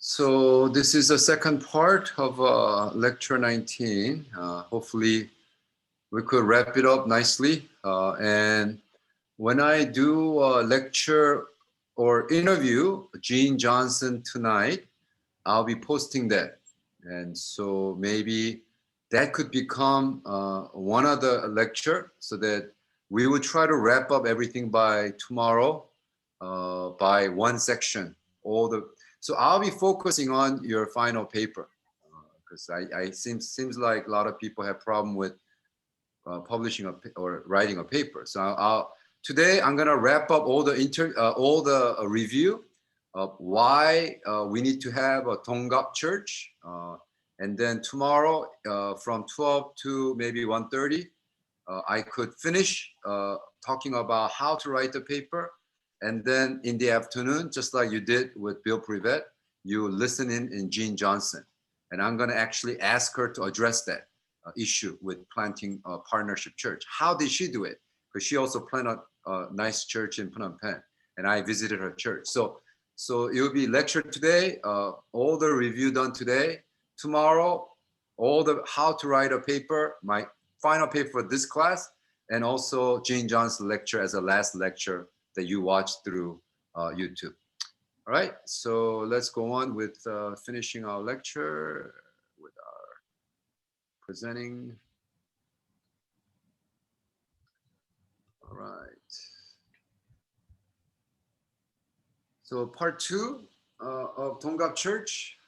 So this is the second part of lecture 19. Hopefully we could wrap it up nicely. And when I do a lecture or interview Gene Johnson tonight, I'll be posting that. And so maybe that could become one of the lecture so that we would try to wrap up everything by tomorrow by one section. So I'll be focusing on your final paper because seems like a lot of people have problem with publishing or writing a paper. So today I'm gonna wrap up all the review of why we need to have a Donggap church, and then tomorrow from 12 to maybe 1:30, I could finish talking about how to write the paper. And then in the afternoon, just like you did with Bill Privet, you listen in Jean Johnson. And I'm gonna actually ask her to address that issue with planting a partnership church. How did she do it? Because she also planted a nice church in Phnom Penh, and I visited her church. So it will be lecture today, all the review done today. Tomorrow, all the how to write a paper, my final paper for this class, and also Jean Johnson's lecture as a last lecture that you watch through YouTube. All right, so let's go on with finishing our lecture with our presenting. All right. So part 2 of Donggap Church.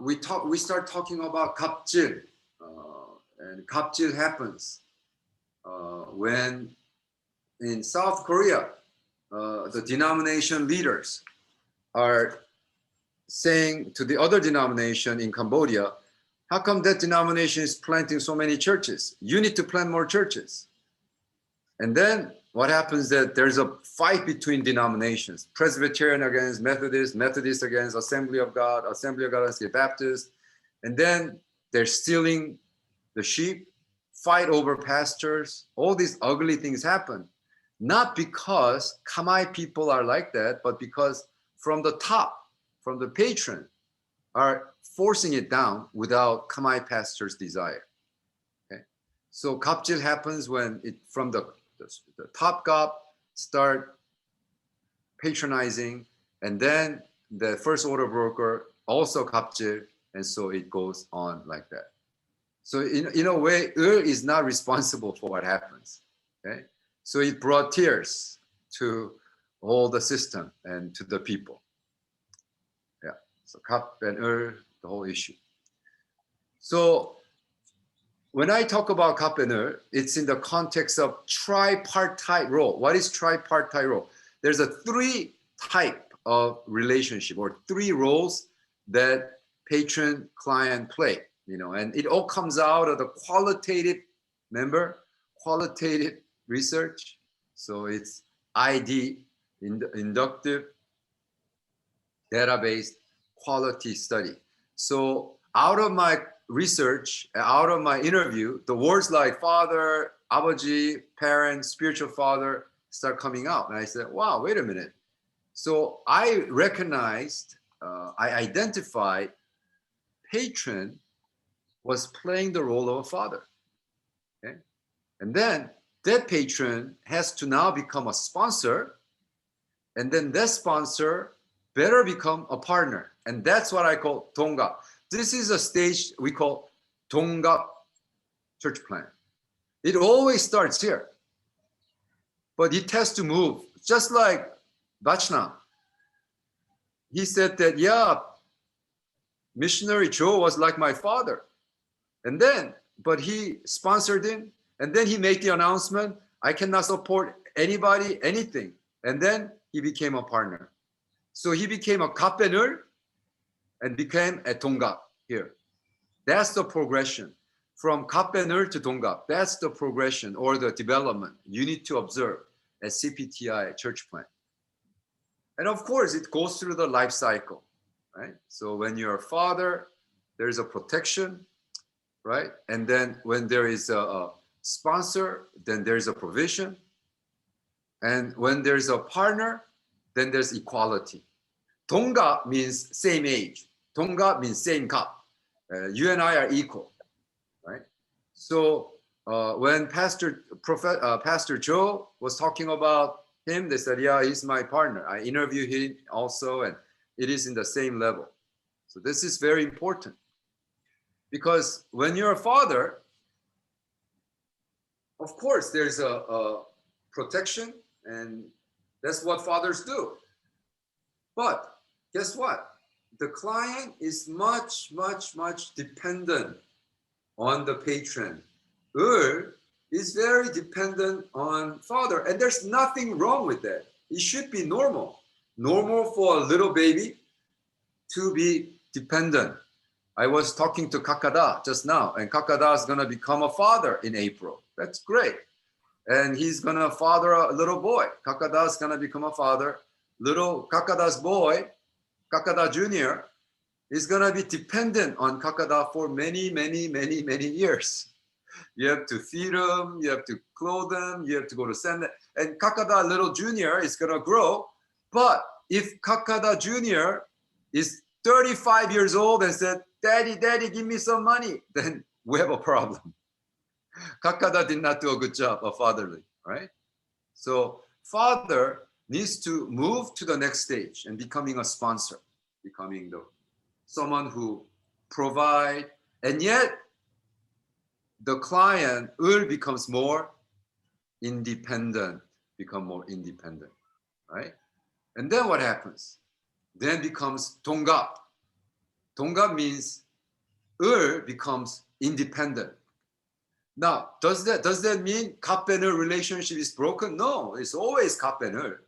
We start talking about 갑질, and 갑질 happens when in South Korea, the denomination leaders are saying to the other denomination in Cambodia, how come that denomination is planting so many churches? You need to plant more churches. And then what happens that there's a fight between denominations, Presbyterian against Methodist, Methodist against Assembly of God against the Baptist. And then they're stealing the sheep, fight over pastors. All these ugly things happen. Not because Khmer people are like that, but because from the top, from the patron, are forcing it down without Khmer pastors' desire. Okay, so 갑질 happens when it from the top gop start patronizing, and then the first order broker also 갑질, and so it goes on like that. So in a way, is not responsible for what happens. Okay, so it brought tears to all the system and to the people. Yeah, so Kap and the whole issue. So when I talk about Kap and it's in the context of tripartite role. What is tripartite role? There's a 3 type of relationship or 3 roles that patron client play, and it all comes out of the qualitative research. So it's ID, inductive, data-based quality study. So out of my research, out of my interview, the words like father, 아버지, parent, spiritual father start coming out. And I said, wow, wait a minute. So I recognized, I identified patron was playing the role of a father. Okay? And then that patron has to now become a sponsor, and then that sponsor better become a partner. And that's what I call Donggap. This is a stage we call Donggap church plan. It always starts here, but it has to move. Just like Bachna, he said that, yeah, missionary Joe was like my father. And then, but he sponsored him, and then he made the announcement, I cannot support anybody, anything. And then he became a partner. So he became a kappenur and became a Donggap here. That's the progression. From kappenur to Donggap, that's the progression or the development you need to observe at CPTI church plan. And of course, it goes through the life cycle, right? So when you're a father, there's a protection, right? And then when there is a sponsor, then there's a provision. And when there's a partner, then there's equality. 동갑 means same age. 동갑 means same 갑. You and I are equal, right? So when Pastor Joe was talking about him, they said, yeah, he's my partner. I interviewed him also, and it is in the same level. So this is very important. Because when you're a father, of course, there's a protection, and that's what fathers do. But guess what? The client is much, much, much dependent on the patron. 을 is very dependent on father, and there's nothing wrong with that. It should be normal. Normal for a little baby to be dependent. I was talking to Kakada just now, and Kakada is going to become a father in April. That's great. And he's going to father a little boy. Kakada is going to become a father. Little Kakada's boy, Kakada Jr., is going to be dependent on Kakada for many, many, many, many years. You have to feed him, you have to clothe him, you have to go to send them. And Kakada little junior is going to grow. But if Kakada Jr. is 35 years old and said, Daddy, Daddy, give me some money, then we have a problem. Kakada did not do a good job of fatherly, right? So father needs to move to the next stage and becoming a sponsor, becoming someone who provide, and yet the client will becomes more independent, become more independent, right? And then what happens? Then becomes 동갑. 동갑 means 을 becomes independent. Now, does that mean 갑 and 을 relationship is broken? No, it's always 갑 and 을.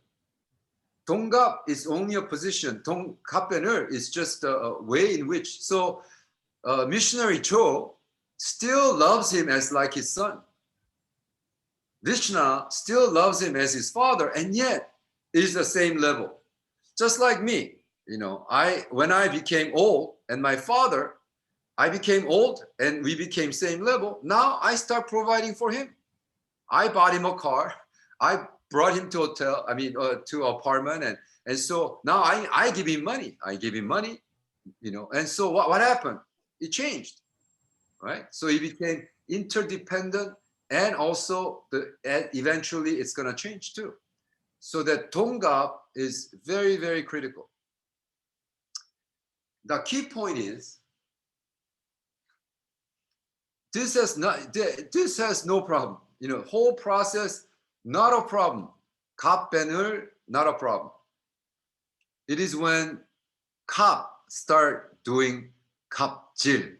동갑 is only a position. 갑 and 을 is just a way in which. So missionary Joe still loves him as like his son. Vishna still loves him as his father, and yet is the same level. Just like me, when I became old and my father, I became old and we became same level. Now I start providing for him. I bought him a car. I brought him to hotel, to apartment. And so now I give him money. I give him money, and so what happened? It changed, right? So he became interdependent, and also eventually it's going to change too. So that 동갑 is very, very critical. The key point is this has no problem. Whole process, not a problem. 갑 and 을, not a problem. It is when 갑 start doing 갑질,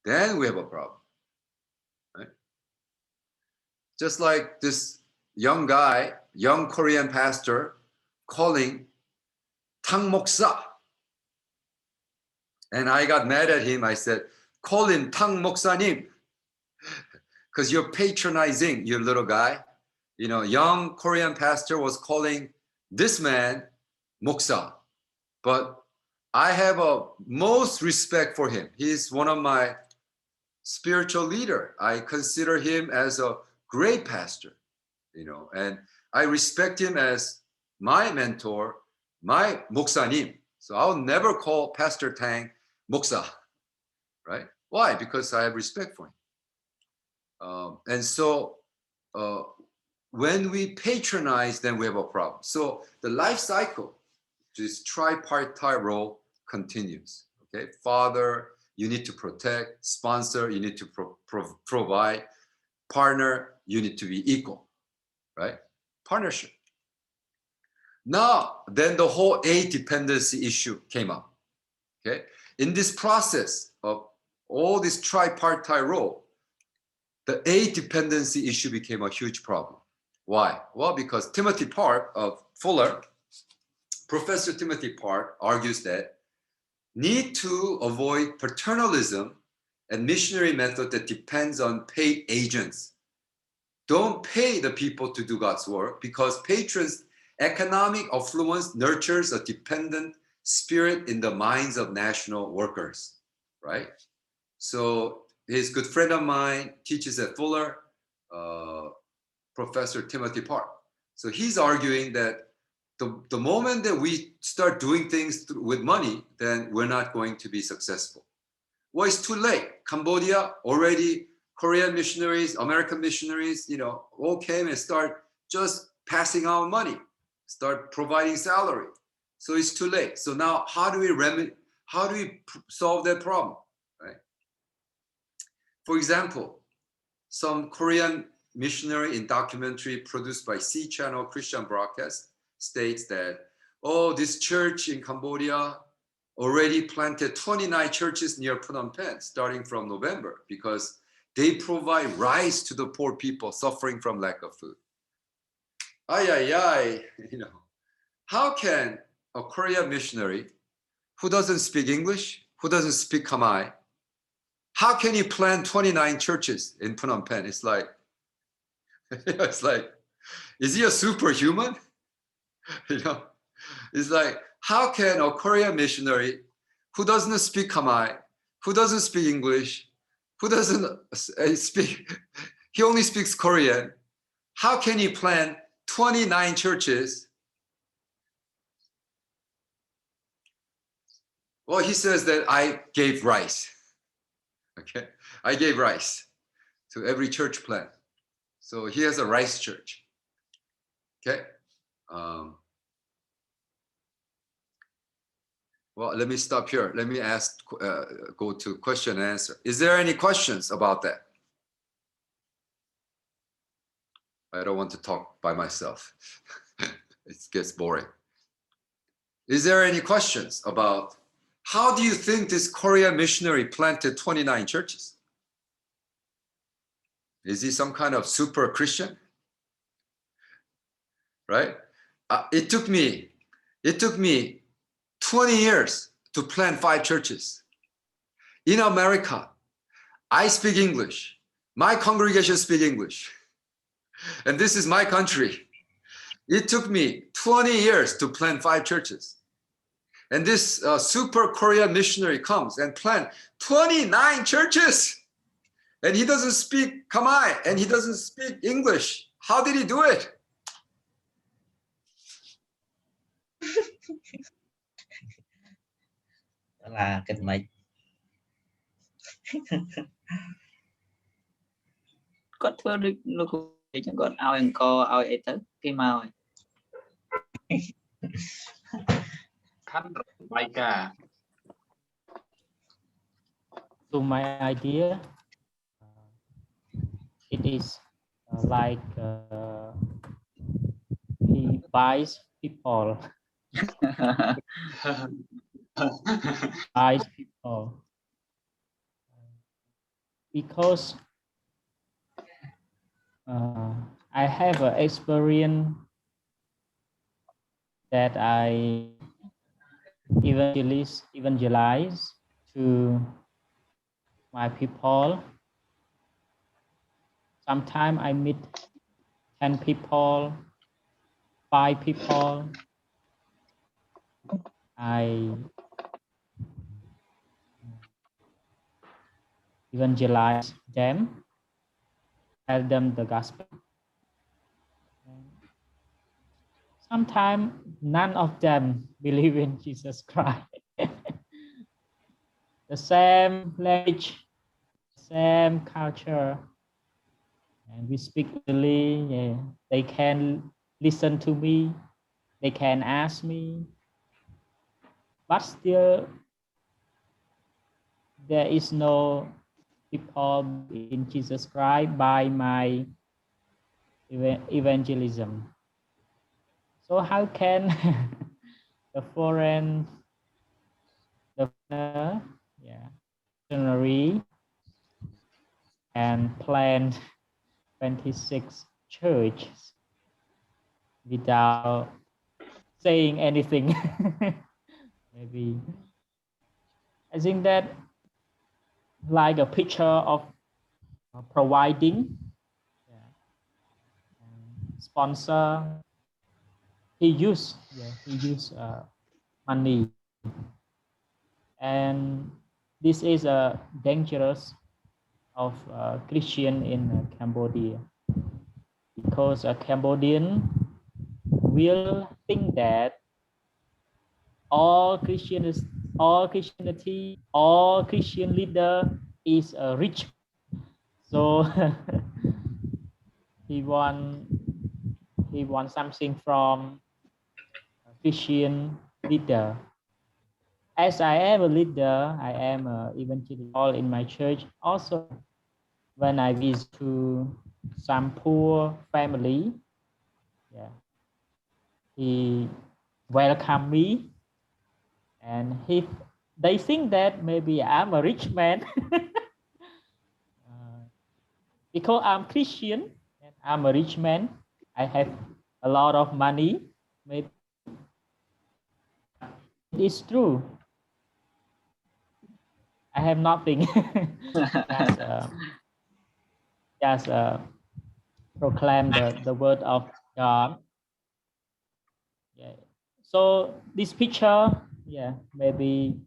then we have a problem. Right? Just like this young guy, young Korean pastor, calling 탕 목사. And I got mad at him. I said, call him 탕 목사님, because you're patronizing, you little guy. Young Korean pastor was calling this man 목사. But I have a most respect for him. He's one of my spiritual leader. I consider him as a great pastor, and I respect him as my mentor, my 목사님. So I'll never call Pastor Tang 목사, right? Why? Because I have respect for him. And so when we patronize, then we have a problem. So the life cycle, this tripartite role continues. Okay, father, you need to protect. Sponsor, you need to provide. Partner, you need to be equal, right? Partnership. Now, then the whole A dependency issue came up. Okay, in this process of all this tripartite role, the A dependency issue became a huge problem. Why? Well, because Timothy Park of Fuller, Professor Timothy Park argues that need to avoid paternalism and missionary method that depends on paid agents. Don't pay the people to do God's work, because patrons' economic affluence nurtures a dependent spirit in the minds of national workers, right? So his good friend of mine teaches at Fuller, Professor Timothy Park. So he's arguing that the moment that we start doing things with money, then we're not going to be successful. Well, it's too late. Cambodia already, Korean missionaries, American missionaries, all came and start just passing out money, start providing salary. So it's too late. So now how do we solve that problem, right? For example, some Korean missionary in documentary produced by C Channel Christian Broadcast states that, oh, this church in Cambodia already planted 29 churches near Phnom Penh starting from November because they provide rice to the poor people suffering from lack of food. How can a Korean missionary who doesn't speak English, who doesn't speak Khmer, how can he plant 29 churches in Phnom Penh? It's like, is he a superhuman? It's like, how can a Korean missionary who doesn't speak Khmer, who doesn't speak English, who doesn't speak, he only speaks Korean, how can he plant 29 churches? Well, he says that I gave rice. Okay, I gave rice to every church plant. So he has a rice church. Okay. Well, let me stop here. Let me go to question and answer. Is there any questions about that? I don't want to talk by myself. It gets boring. Is there any questions about how do you think this Korean missionary planted 29 churches? Is he some kind of super Christian? Right? It took me 20 years to plant 5 churches. In America, I speak English. My congregation speaks English. And this is my country. It took me 20 years to plant 5 churches. And this super Korean missionary comes and plant 29 churches. And he doesn't speak Khmer and he doesn't speak English. How did he do it? Là kịch mịch. Có thưa được thì chẳng có ao ăn co ao ấy tới cái màu. So my idea, it is like he buys people. Buys people. Because I have an experience that I evangelize to my people. Sometimes I meet 10 people, 5 people. I evangelize them, tell them the gospel. Sometimes none of them believe in Jesus Christ. The same language, same culture, and we speak Italy. Yeah. They can listen to me, they can ask me, but still there is no people in Jesus Christ by my evangelism. So how can the foreign, missionary and plant 26 churches without saying anything? Maybe I think that like a picture of providing, sponsor. He used money, and this is a dangerous of Christian in Cambodia, because a Cambodian will think that all Christianity, all Christian leader is a rich. So he want something from a Christian leader. As I am a leader, I am evangelical in my church. Also, when I visit to some poor family, yeah, he welcome me, and they think that maybe I'm a rich man because I'm Christian and I'm a rich man. I have a lot of money. Maybe it is true. I have nothing. just proclaim the word of God. Yeah. So this picture, yeah, maybe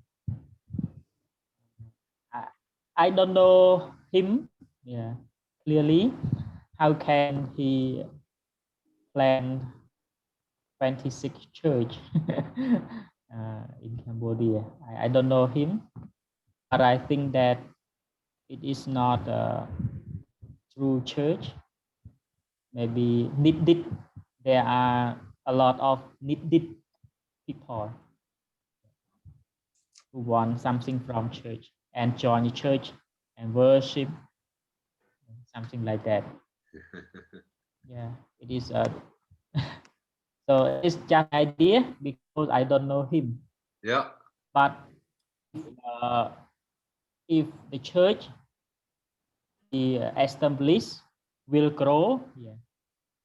I don't know him, yeah, clearly. How can he plan 26 church in Cambodia? I don't know him, but I think that it is not a true church. Maybe needed. There are a lot of needed people who want something from church and join the church and worship, something like that. Yeah, it is so it's just idea because I don't know him. Yeah. But if the church the established will grow, yeah.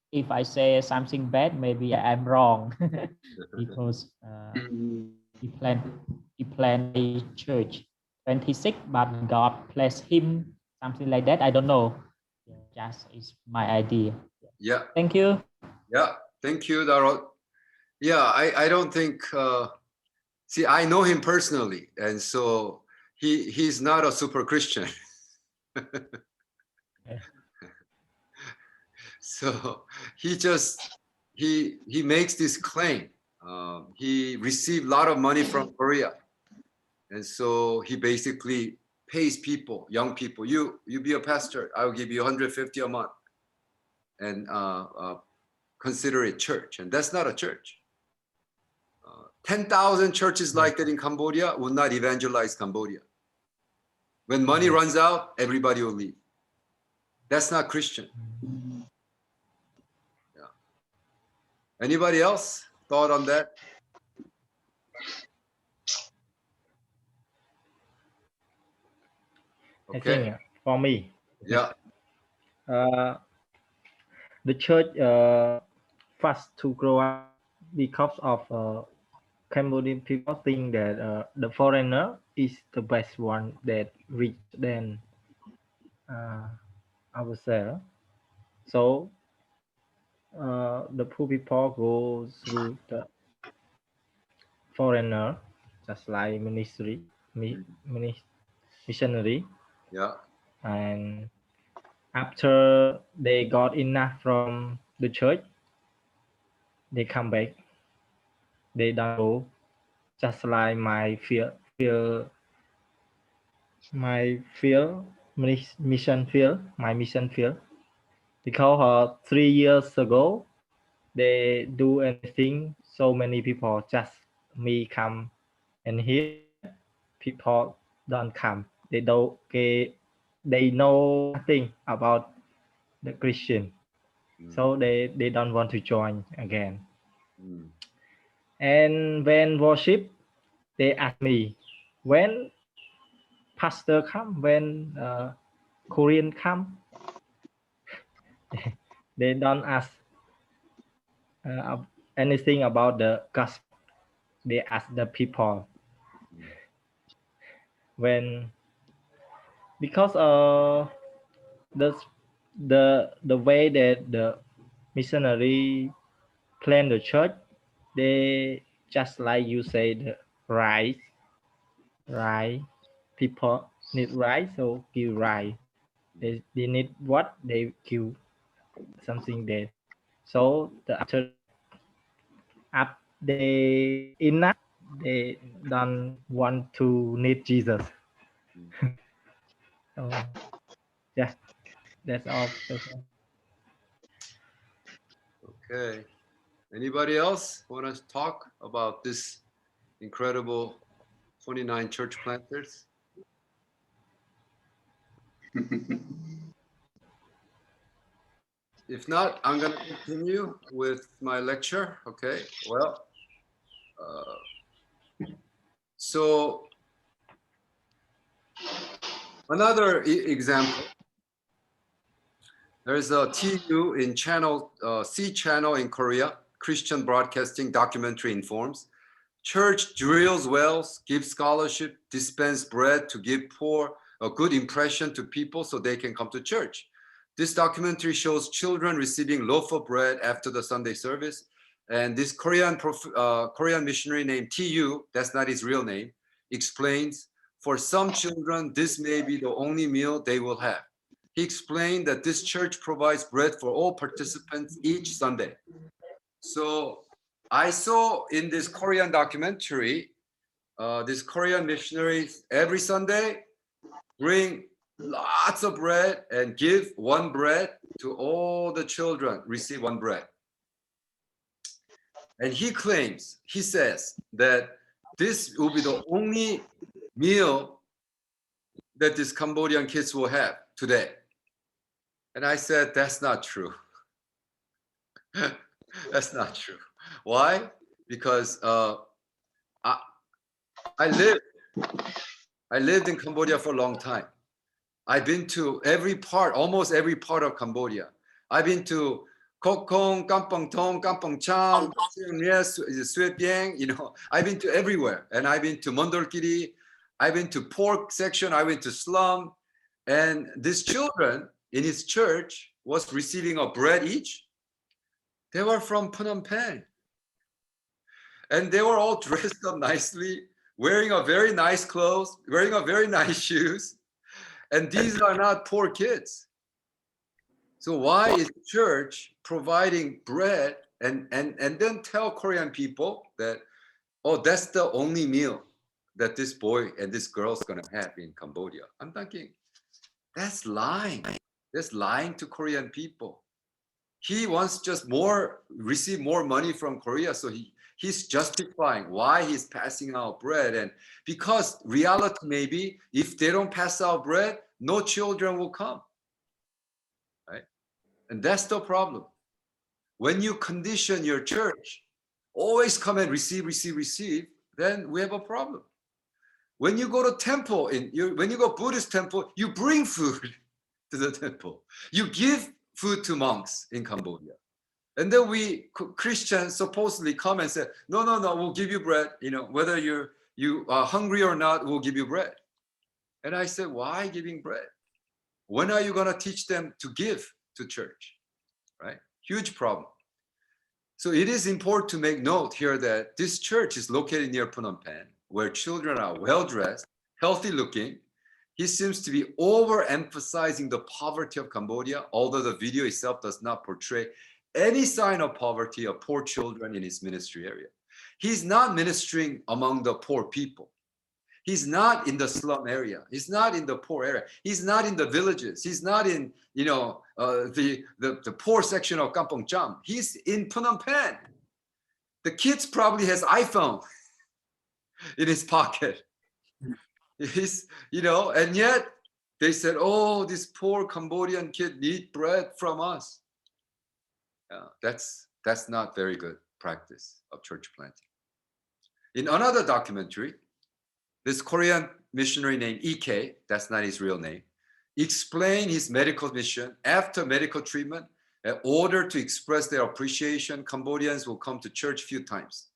If I say something bad, maybe I'm wrong because he planned a church 26, but God bless him, something like that. I don't know. Just is my idea. Yeah. Thank you. Yeah. Thank you, Darot. Yeah, I don't think. See, I know him personally, and so he's not a super Christian. So he makes this claim. He received a lot of money from Korea, and so he basically pays people, young people. You be a pastor. I'll give you 150 a month, and consider it church. And that's not a church. 10,000 churches like that in Cambodia would not evangelize Cambodia. When money runs out, everybody will leave. That's not Christian. Yeah. Anybody else thought on that? I Okay. think for me, Yeah. The church fast to grow up because of Cambodian people think that the foreigner is the best one that rich than ourselves. So the poor people go through the foreigner, just like missionary. Yeah. And after they got enough from the church, they come back. They don't go. Just like my mission field, because 3 years ago they do anything, so many people just me come, and here people don't come. They know nothing about the Christian, so they don't want to join again. And when worship, they ask me, when pastor come, when Korean come. They don't ask anything about the gospel. They ask the people. Because the way that the missionary plan the church, they just like you say, the rice. People need rice, so give rice. They need what, they give something there. So after Up they enough, they don't want to need Jesus. So yeah, that's all. Okay. Anybody else want to talk about this incredible 29 church planters? If not, I'm going to continue with my lecture. Okay. Well, so another example. There's a TU in channel C channel in Korea, Christian Broadcasting Documentary Informs. Church drills wells, gives scholarship, dispense bread to give poor a good impression to people so they can come to church. This documentary shows children receiving loaf of bread after the Sunday service. And this Korean missionary named TU, that's not his real name, explains, for some children, this may be the only meal they will have. He explained that this church provides bread for all participants each Sunday. So I saw in this Korean documentary, this Korean missionaries every Sunday bring lots of bread and give one bread to all the children, receive one bread. And he claims, he says that this will be the only meal that these Cambodian kids will have today. And I said, that's not true. That's not true. Why? Because I lived in Cambodia for a long time. I've been to almost every part of Cambodia. I've been to Koh Kong, Kampong Thom, Kampong Cham, Suet Bieng, I've been to everywhere. And I've been to Mondolkiri, I've been to pork section, I went to slum. And these children in his church was receiving a bread each. They were from Phnom Penh. And they were all dressed up nicely, wearing a very nice clothes, wearing a very nice shoes. And these are not poor kids. So why is the church providing bread and then tell Korean people that, oh, that's the only meal that this boy and this girl's gonna have in Cambodia? I'm thinking, that's lying. That's lying to Korean people. He wants just receive more money from Korea. So he's justifying why he's passing out bread. And because reality maybe, if they don't pass out bread, no children will come, right? And that's the problem. When you condition your church, always come and receive, then we have a problem. When you go to temple, when you go Buddhist temple, you bring food to the temple. You give food to monks in Cambodia. And then we Christians supposedly come and say, no, we'll give you bread. Whether you are hungry or not, we'll give you bread. And I said, why giving bread? When are you going to teach them to give to church, right? Huge problem. So it is important to make note here that this church is located near Phnom Penh, where children are well-dressed, healthy looking. He seems to be overemphasizing the poverty of Cambodia, although the video itself does not portray any sign of poverty of poor children in his ministry area. He's not ministering among the poor people. He's not in the slum area. He's not in the poor area. He's not in the villages. He's not in, the poor section of Kampong Cham. He's in Phnom Penh. The kids probably has iPhone in his pocket. And yet they said, oh, this poor Cambodian kid need bread from us. That's not very good practice of church planting. In another documentary, this Korean missionary named EK, that's not his real name, explained his medical mission. After medical treatment, in order to express their appreciation, Cambodians will come to church a few times.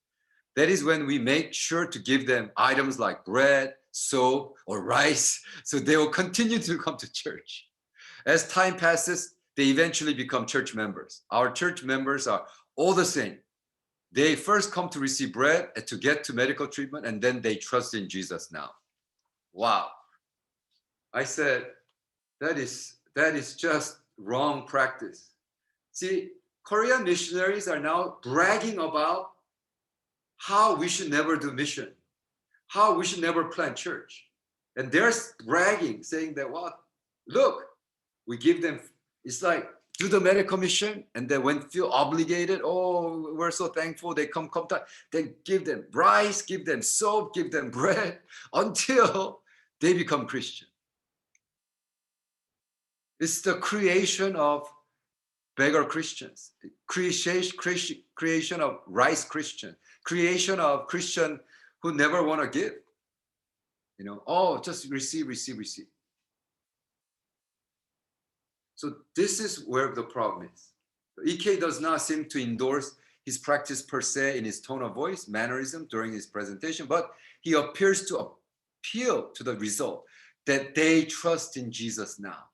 That is when we make sure to give them items like bread, soap, or rice, so they will continue to come to church. As time passes, they eventually become church members. Our church members are all the same. They first come to receive bread and to get to medical treatment, and then they trust in Jesus now. Wow. I said, that is just wrong practice. See, Korean missionaries are now bragging about how we should never do mission, how we should never plant church. And they're bragging, saying that, well, look, we give them, it's like, do the medical mission, and then when feel obligated, oh, we're so thankful, they come, then give them rice, give them soap, give them bread, until they become Christian. It's the creation of beggar Christians, creation of rice Christian, creation of Christian who never want to give. You know, oh, just receive, receive, receive. So this is where the problem is. EK does not seem to endorse his practice per se in his tone of voice, mannerism during his presentation, but he appears to appeal to the result that they trust in Jesus now,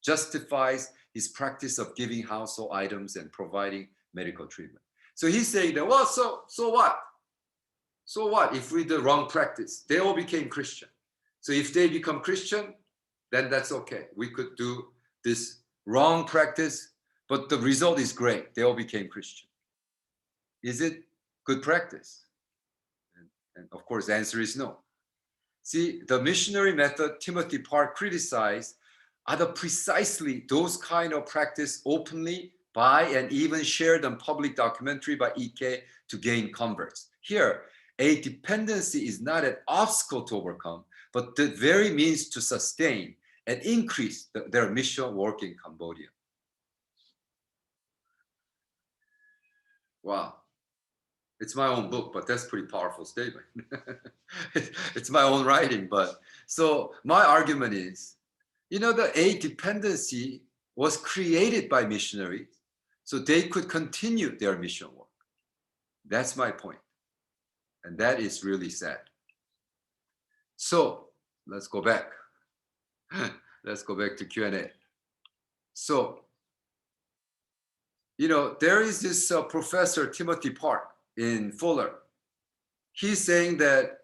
justifies his practice of giving household items and providing medical treatment. So he's saying that, well, so what? So what if we did the wrong practice? They all became Christian. So if they become Christian, then that's okay. We could do this wrong practice, but the result is great. They all became Christian. Is it good practice? And of course, the answer is no. See, the missionary method Timothy Park criticized are precisely those kind of practice openly by and even shared on public documentary by EK to gain converts. Here, a dependency is not an obstacle to overcome, but the very means to sustain and increase their mission work in Cambodia. Wow. It's my own book, but that's a pretty powerful statement. It's my own writing, but so my argument is, you know, the aid dependency was created by missionaries so they could continue their mission work. That's my point. And that is really sad. So let's go back. Let's go back to Q&A. So, you know, there is this Professor Timothy Park in Fuller. He's saying that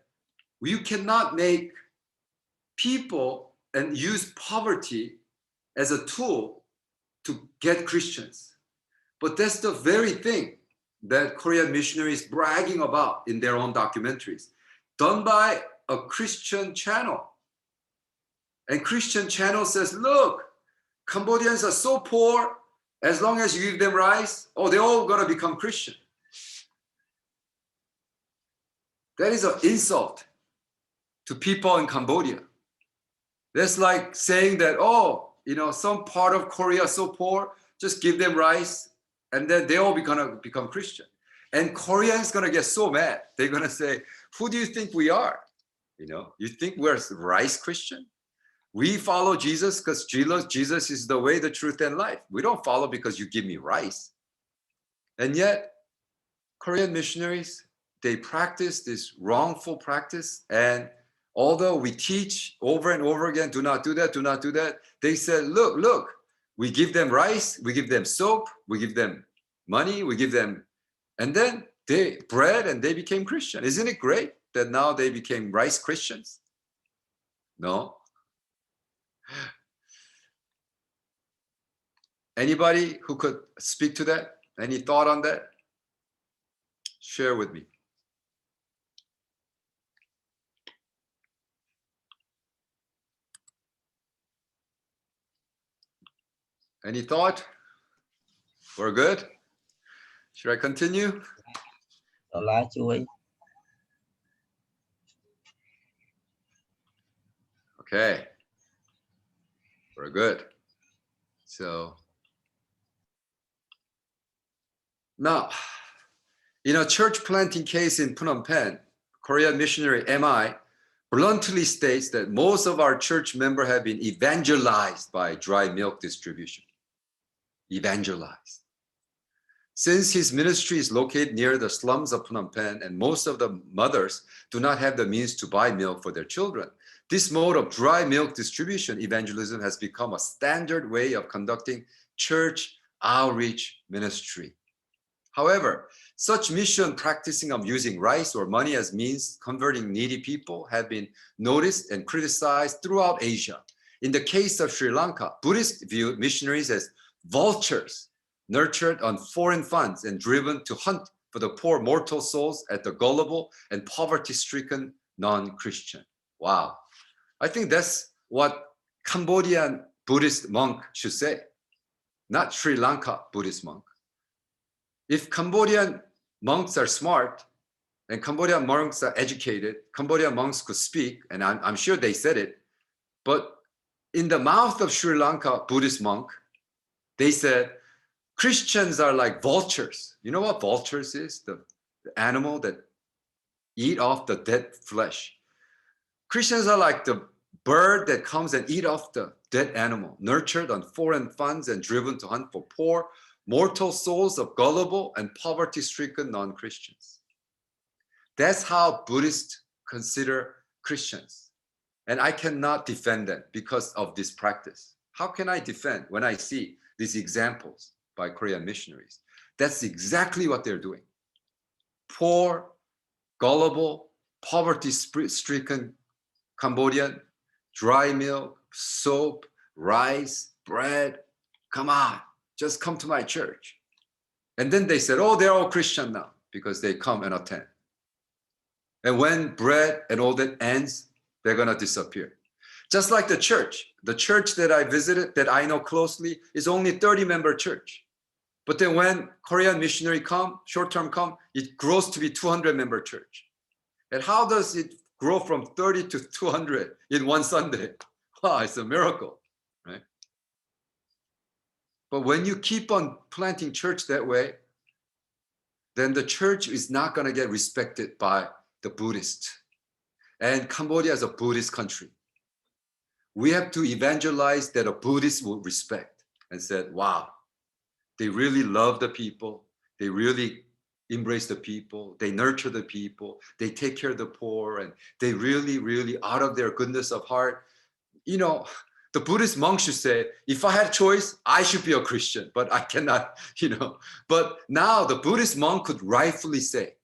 you cannot make people and use poverty as a tool to get Christians. But that's the very thing that Korean missionaries bragging about in their own documentaries, done by a Christian channel. And Christian channel says, look, Cambodians are so poor, as long as you give them rice, oh, they're all gonna become Christian. That is an insult to people in Cambodia. That's like saying that, oh, you know, some part of Korea is so poor, just give them rice, and then they all gonna become Christian. And Koreans gonna get so mad. They're gonna say, who do you think we are? You know, you think we're rice Christian? We follow Jesus because Jesus is the way, the truth, and life. We don't follow because you give me rice. And yet, Korean missionaries, they practice this wrongful practice. And although we teach over and over again, do not do that, do not do that, they said, look, we give them rice, we give them soap, we give them money, we give them, and then they bread, and they became Christian. Isn't it great that now they became rice Christians? No. Anybody who could speak to that? Any thought on that? Share with me. Any thought? We're good? Should I continue? Okay. We're good. So now, in a church planting case in Phnom Penh, Korean missionary MI bluntly states that most of our church members have been evangelized by dry milk distribution. Evangelized. Since his ministry is located near the slums of Phnom Penh and most of the mothers do not have the means to buy milk for their children, this mode of dry milk distribution evangelism has become a standard way of conducting church outreach ministry. However, such mission practicing of using rice or money as means converting needy people have been noticed and criticized throughout Asia. In the case of Sri Lanka, Buddhists viewed missionaries as vultures nurtured on foreign funds and driven to hunt for the poor mortal souls at the gullible and poverty-stricken non-Christian. Wow. I think that's what Cambodian Buddhist monk should say, not Sri Lanka Buddhist monk. If Cambodian monks are smart and Cambodian monks are educated, Cambodian monks could speak, and I'm sure they said it, but in the mouth of Sri Lanka Buddhist monk, they said, Christians are like vultures. You know what vultures is? The animal that eat off the dead flesh. Christians are like the bird that comes and eat off the dead animal, nurtured on foreign funds and driven to hunt for poor, mortal souls of gullible and poverty-stricken non-Christians. That's how Buddhists consider Christians. And I cannot defend them because of this practice. How can I defend when I see these examples by Korean missionaries? That's exactly what they're doing. Poor, gullible, poverty-stricken Cambodian, dry milk, soap, rice, bread. Come on, just come to my church. And then they said, oh, they're all Christian now because they come and attend. And when bread and all that ends, they're going to disappear. Just like the church that I visited, that I know closely, is only 30-member church. But then when Korean missionary come, short-term come, it grows to be 200-member church. And how does it grow from 30 to 200 in one Sunday? Wow, it's a miracle, right? But when you keep on planting church that way, then the church is not going to get respected by the Buddhists. And Cambodia is a Buddhist country. We have to evangelize that a Buddhist will respect and said, wow, they really love the people. They really embrace the people. They nurture the people. They take care of the poor. And they really, really, out of their goodness of heart, you know, the Buddhist monk should say, if I had choice, I should be a Christian, but I cannot, you know. But now the Buddhist monk could rightfully say,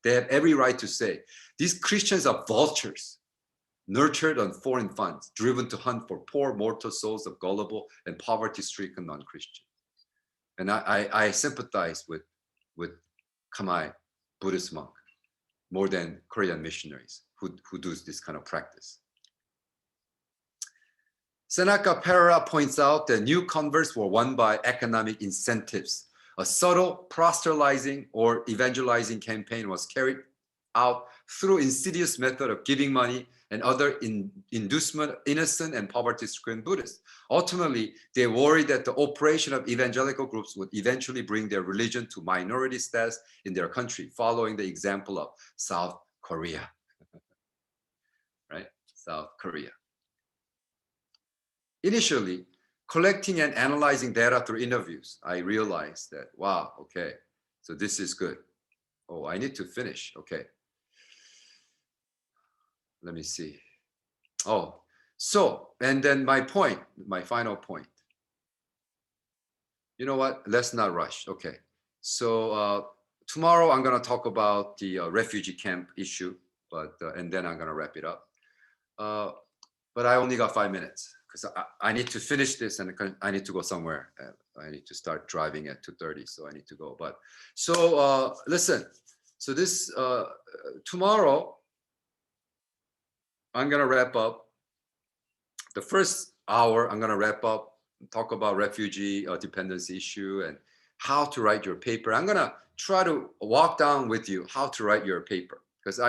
they have every right to say, these Christians are vultures, nurtured on foreign funds, driven to hunt for poor mortal souls of gullible and poverty-stricken non-Christians. And I sympathize with Khmer Buddhist monk more than Korean missionaries who do this kind of practice. Seneca Pereira points out that new converts were won by economic incentives. A subtle proselytizing or evangelizing campaign was carried out through insidious method of giving money and other inducement innocent and poverty-stricken Buddhists. Ultimately, they worried that the operation of evangelical groups would eventually bring their religion to minority status in their country, following the example of South Korea. Right? South Korea. Initially, collecting and analyzing data through interviews, I realized that, wow, okay, so this is good. Oh, I need to finish, okay. Let me see. Oh, so, and then my point, my final point. You know what? Let's not rush. Okay. So tomorrow I'm going to talk about the refugee camp issue, but and then I'm going to wrap it up. But I only got 5 minutes because I need to finish this and I need to go somewhere. I need to start driving at 2:30, so I need to go. But so listen. So this tomorrow. I'm going to wrap up. The first hour, I'm going to wrap up, talk about refugee dependency issue and how to write your paper. I'm going to try to walk down with you how to write your paper. Because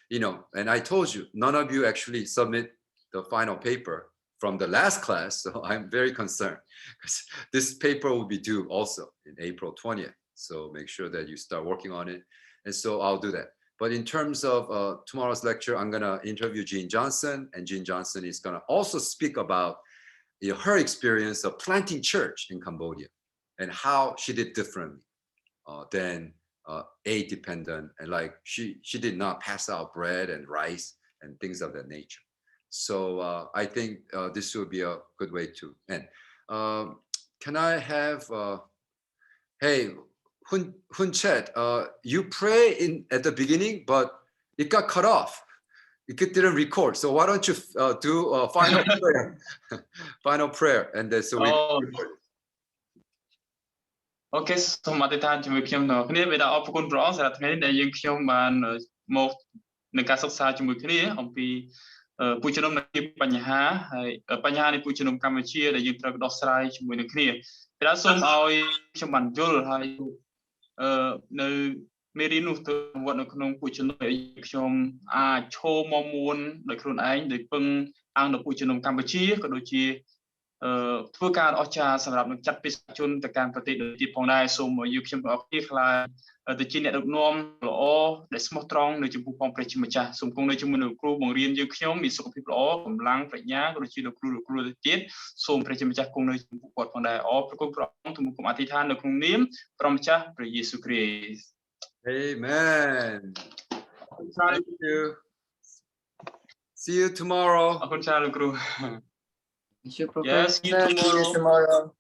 you know, and I told you, none of you actually submit the final paper from the last class. So I'm very concerned because this paper will be due also in April 20th. So make sure that you start working on it. And so I'll do that. But in terms of tomorrow's lecture, I'm going to interview Jean Johnson, and Jean Johnson is going to also speak about her experience of planting church in Cambodia and how she did differently than aid dependent, and like she did not pass out bread and rice and things of that nature. So I think this will be a good way to end. Can I have, hey, Hun Chet, you pray at the beginning, but it got cut off. It didn't record. So why don't you do a final prayer? Final prayer, and then so we. អូខេសូមអធិដ្ឋានជាមួយខ្ញុំទាំងគ្នាបេតាអរគុណព្រះអង្គសម្រាប់ថ្ងៃនេះដែលយើងខ្ញុំបានមកនៅការសិក្សាជាមួយគ្នាអំពីពូជជំនុំនៃបញ្ហាហើយបញ្ហានៃពូជជំនុំកម្ពុជាដែលយើងត្រូវដោះស្រាយជាមួយនឹងគ្នាបេតាសូមឲ្យខ្ញុំបានយល់ហើយនៅមេរៀននោះទៅវត្តនៅក្នុងពូជជំនុំឲ្យខ្ញុំអាចឈរមកមួនដោយខ្លួនឯងដោយពឹងអង្គនៅពូជជំនុំកម្ពុជាក៏ដូចជាធ្វើការអស្ចារ្យសម្រាប់នឹងចាត់បេសកជនទៅកាន់ប្រទេសទៀតផងដែរសូមឲ្យយើងខ្ញុំទាំងអស់គ្នាខ្លាចទៅជាអ្នកដឹកនាំល្អដែលស្មោះត្រង់នៅចំពោះផងព្រះជាម្ចាស់សូមគង់នៅជាមួយនឹងគ្រូបង្រៀនយើងខ្ញុំមានសុខភាពល្អកម្លាំងប្រាជ្ញាក៏ដូចជាលោកគ្រូទៅទៀតសូមព្រះជាម្ចាស់គង់នៅចំពោះគាត់ផងដែរអរព្រគុណព្រះអង្គទូលគុំអធិដ្ឋាននៅក្នុងនាមព្រះម្ចាស់ព្រះយេស៊ូវគ្រីស្ទ Amen. Thank you. See you tomorrow. អរគុណច្រើនលោកគ្រូ Thank you, Yes, see you Professor. See you tomorrow. tomorrow.